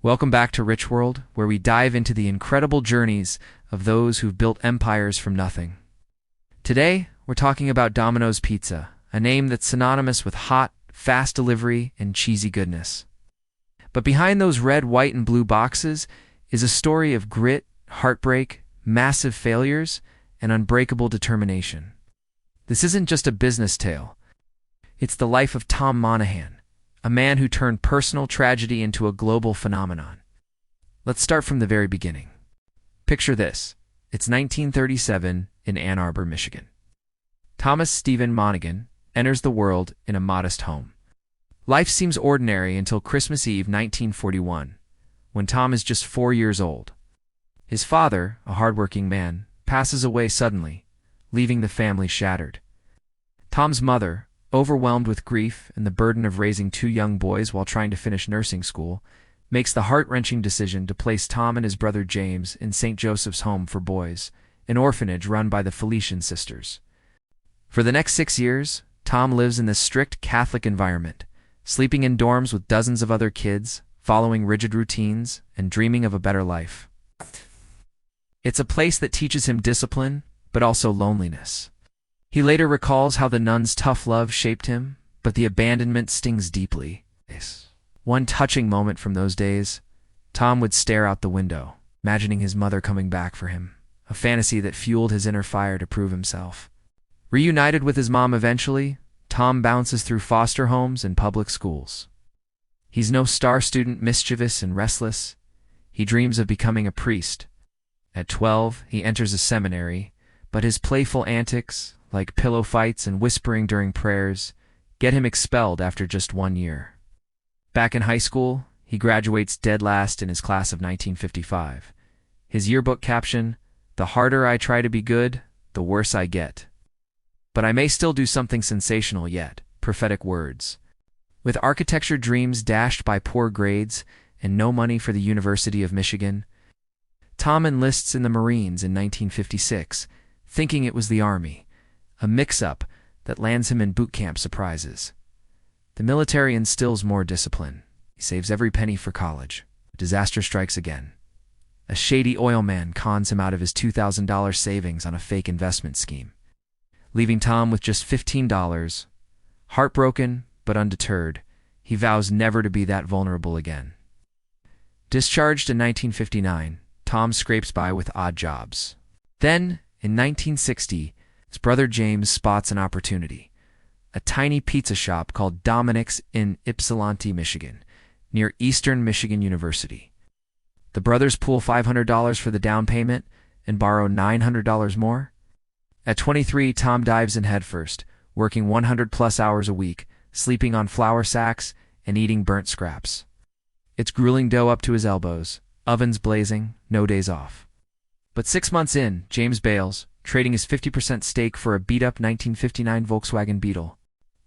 Welcome back to Rich World, where we dive into the incredible journeys of those who've built empires from nothing. Today, we're talking about Domino's Pizza, a name that's synonymous with hot, fast delivery and cheesy goodness. But behind those red, white, and blue boxes is a story of grit, heartbreak, massive failures, and unbreakable determination. This isn't just a business tale. It's the life of Tom Monahan, a man who turned personal tragedy into a global phenomenon. Let's start from the very beginning. Picture this. It's 1937 in Ann Arbor, Michigan. Thomas Stephen Monaghan enters the world in a modest home. Life seems ordinary until Christmas Eve 1941, when Tom is just 4 years old. His father, a hardworking man, passes away suddenly, leaving the family shattered. Tom's mother, overwhelmed with grief and the burden of raising two young boys while trying to finish nursing school, makes the heart-wrenching decision to place Tom and his brother James in St. Joseph's Home for Boys, an orphanage run by the Felician Sisters. For the next 6 years, Tom lives in this strict Catholic environment, sleeping in dorms with dozens of other kids, following rigid routines, and dreaming of a better life. It's a place that teaches him discipline, but also loneliness. He later recalls how the nuns' tough love shaped him, but the abandonment stings deeply. One touching moment from those days, Tom would stare out the window, imagining his mother coming back for him, a fantasy that fueled his inner fire to prove himself. Reunited with his mom eventually, Tom bounces through foster homes and public schools. He's no star student, mischievous and restless. He dreams of becoming a priest. At 12, he enters a seminary, but his playful antics, like pillow fights and whispering during prayers, get him expelled after just 1 year. Back in high school, he graduates dead last in his class of 1955. His yearbook caption, "The harder I try to be good, the worse I get. But I may still do something sensational yet," prophetic words. With architecture dreams dashed by poor grades and no money for the University of Michigan, Tom enlists in the Marines in 1956, thinking it was the Army, a mix-up that lands him in boot camp surprises. The military instills more discipline. He saves every penny for college. Disaster strikes again. A shady oil man cons him out of his $2,000 savings on a fake investment scheme, leaving Tom with just $15. Heartbroken, but undeterred, he vows never to be that vulnerable again. Discharged in 1959, Tom scrapes by with odd jobs. Then, in 1960, his brother James spots an opportunity, a tiny pizza shop called Dominick's in Ypsilanti, Michigan, near Eastern Michigan University. The brothers pool $500 for the down payment and borrow $900 more. At 23, Tom dives in headfirst, working 100-plus hours a week, sleeping on flour sacks and eating burnt scraps. It's grueling dough up to his elbows, ovens blazing, no days off. But 6 months in, James bails, trading his 50% stake for a beat-up 1959 Volkswagen Beetle.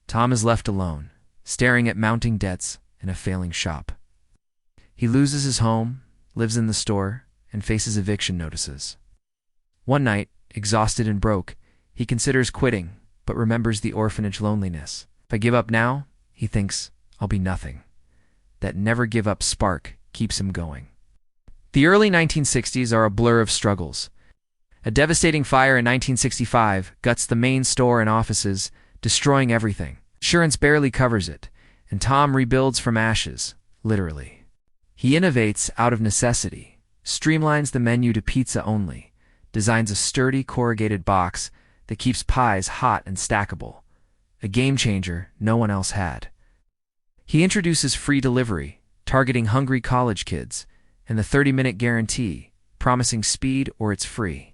Tom is left alone, staring at mounting debts and a failing shop. He loses his home, lives in the store, and faces eviction notices. One night, exhausted and broke, he considers quitting, but remembers the orphanage loneliness. If I give up now, he thinks, I'll be nothing. That never-give-up spark keeps him going. The early 1960s are a blur of struggles. A devastating fire in 1965 guts the main store and offices, destroying everything. Insurance barely covers it, and Tom rebuilds from ashes, literally. He innovates out of necessity, streamlines the menu to pizza only, designs a sturdy corrugated box that keeps pies hot and stackable, a game-changer no one else had. He introduces free delivery, targeting hungry college kids, and the 30-minute guarantee, promising speed or it's free.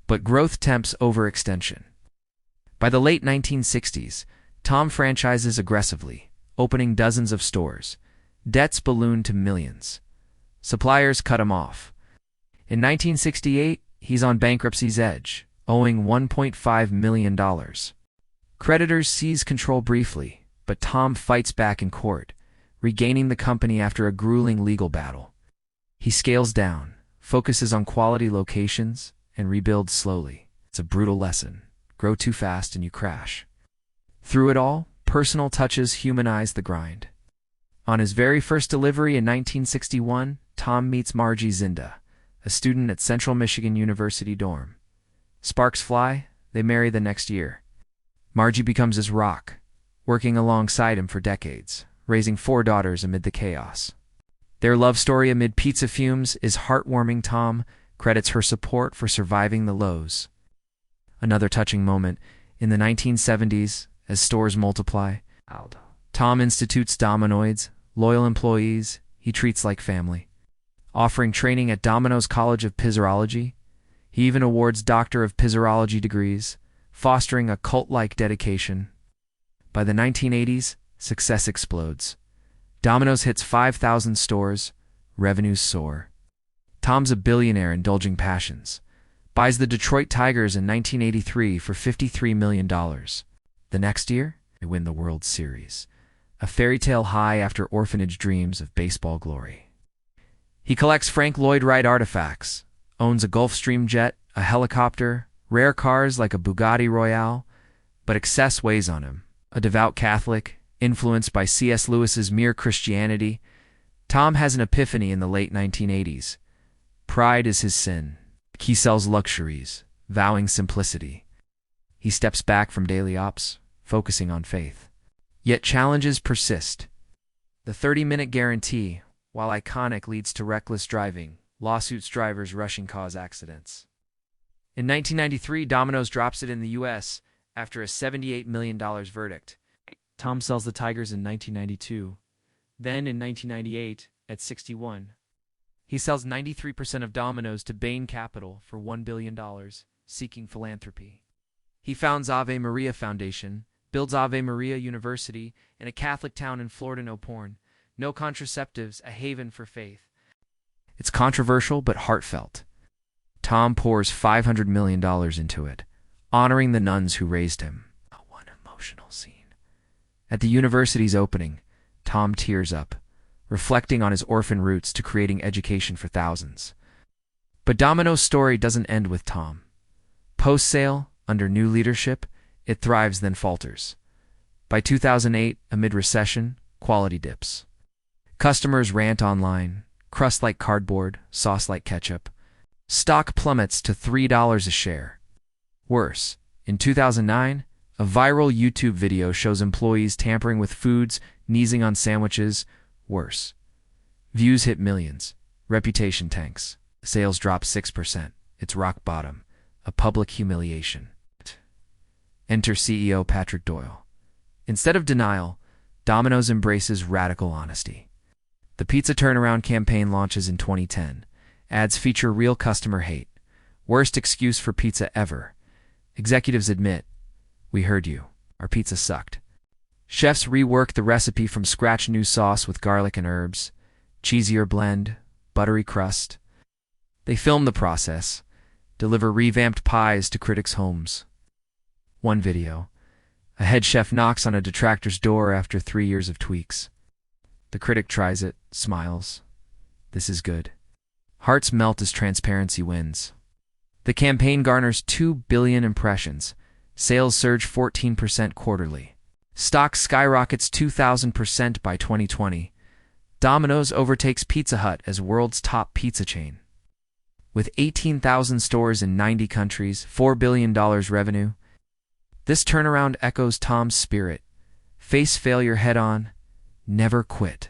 But growth tempts overextension. By the late 1960s, Tom franchises aggressively, opening dozens of stores. Debts balloon to millions. Suppliers cut him off. In 1968, he's on bankruptcy's edge, owing $1.5 million. Creditors seize control briefly, but Tom fights back in court, regaining the company after a grueling legal battle. He scales down, focuses on quality locations, and rebuilds slowly. It's a brutal lesson. Grow too fast and you crash. Through it all, personal touches humanize the grind. On his very first delivery in 1961, Tom meets Margie Zinda, a student at Central Michigan University dorm. Sparks fly, they marry the next year. Margie becomes his rock, working alongside him for decades, raising 4 daughters amid the chaos. Their love story amid pizza fumes is heartwarming. Tom credits her support for surviving the lows. Another touching moment, in the 1970s, as stores multiply, Tom institutes Dominoids, loyal employees he treats like family. Offering training at Domino's College of Pizzerology, he even awards Doctor of Pizzerology degrees, fostering a cult-like dedication. By the 1980s, success explodes. Domino's hits 5,000 stores, revenues soar. Tom's a billionaire indulging passions. Buys the Detroit Tigers in 1983 for $53 million. The next year, they win the World Series, a fairy tale high after orphanage dreams of baseball glory. He collects Frank Lloyd Wright artifacts, owns a Gulfstream jet, a helicopter, rare cars like a Bugatti Royale, but excess weighs on him. A devout Catholic, influenced by C.S. Lewis's Mere Christianity, Tom has an epiphany in the late 1980s. Pride is his sin. He sells luxuries, vowing simplicity. He steps back from daily ops, focusing on faith. Yet challenges persist. The 30-minute guarantee, while iconic, leads to reckless driving, lawsuits, drivers rushing cause accidents. In 1993, Domino's drops it in the U.S. after a $78 million verdict. Tom sells the Tigers in 1992. Then, in 1998, at 61, he sells 93% of Domino's to Bain Capital for $1 billion, seeking philanthropy. He founds Ave Maria Foundation, builds Ave Maria University in a Catholic town in Florida. No porn, no contraceptives, a haven for faith. It's controversial but heartfelt. Tom pours $500 million into it, honoring the nuns who raised him. One emotional scene. At the university's opening, Tom tears up, reflecting on his orphan roots to creating education for thousands. But Domino's story doesn't end with Tom. Post-sale, under new leadership, it thrives then falters. By 2008, amid recession, quality dips. Customers rant online, crust like cardboard, sauce like ketchup. Stock plummets to $3 a share. Worse, in 2009, a viral YouTube video shows employees tampering with foods, sneezing on sandwiches. Worse. Views hit millions. Reputation tanks. Sales drop 6%. It's rock bottom. A public humiliation. Enter CEO Patrick Doyle. Instead of denial, Domino's embraces radical honesty. The pizza turnaround campaign launches in 2010. Ads feature real customer hate. Worst excuse for pizza ever. Executives admit, "We heard you. Our pizza sucked." Chefs rework the recipe from scratch, new sauce with garlic and herbs, cheesier blend, buttery crust. They film the process, deliver revamped pies to critics' homes. One video, a head chef knocks on a detractor's door after 3 years of tweaks. The critic tries it, smiles. This is good. Hearts melt as transparency wins. The campaign garners 2 billion impressions. Sales surge 14% quarterly. Stock skyrockets 2,000% by 2020. Domino's overtakes Pizza Hut as world's top pizza chain. With 18,000 stores in 90 countries, $4 billion revenue, this turnaround echoes Tom's spirit. Face failure head-on, never quit.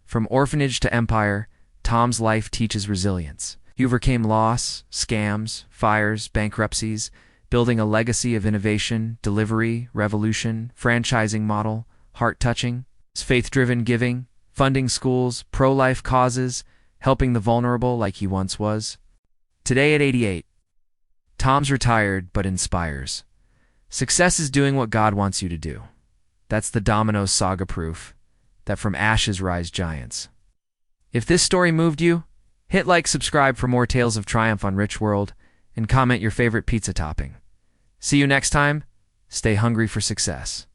From orphanage to empire, Tom's life teaches resilience. He overcame loss, scams, fires, bankruptcies, building a legacy of innovation, delivery, revolution, franchising model, heart-touching, faith-driven giving, funding schools, pro-life causes, helping the vulnerable like he once was. Today at 88, Tom's retired but inspires. Success is doing what God wants you to do. That's the Domino's saga proof that from ashes rise giants. If this story moved you, hit like, subscribe for more tales of triumph on Rich World, and comment your favorite pizza topping. See you next time. Stay hungry for success.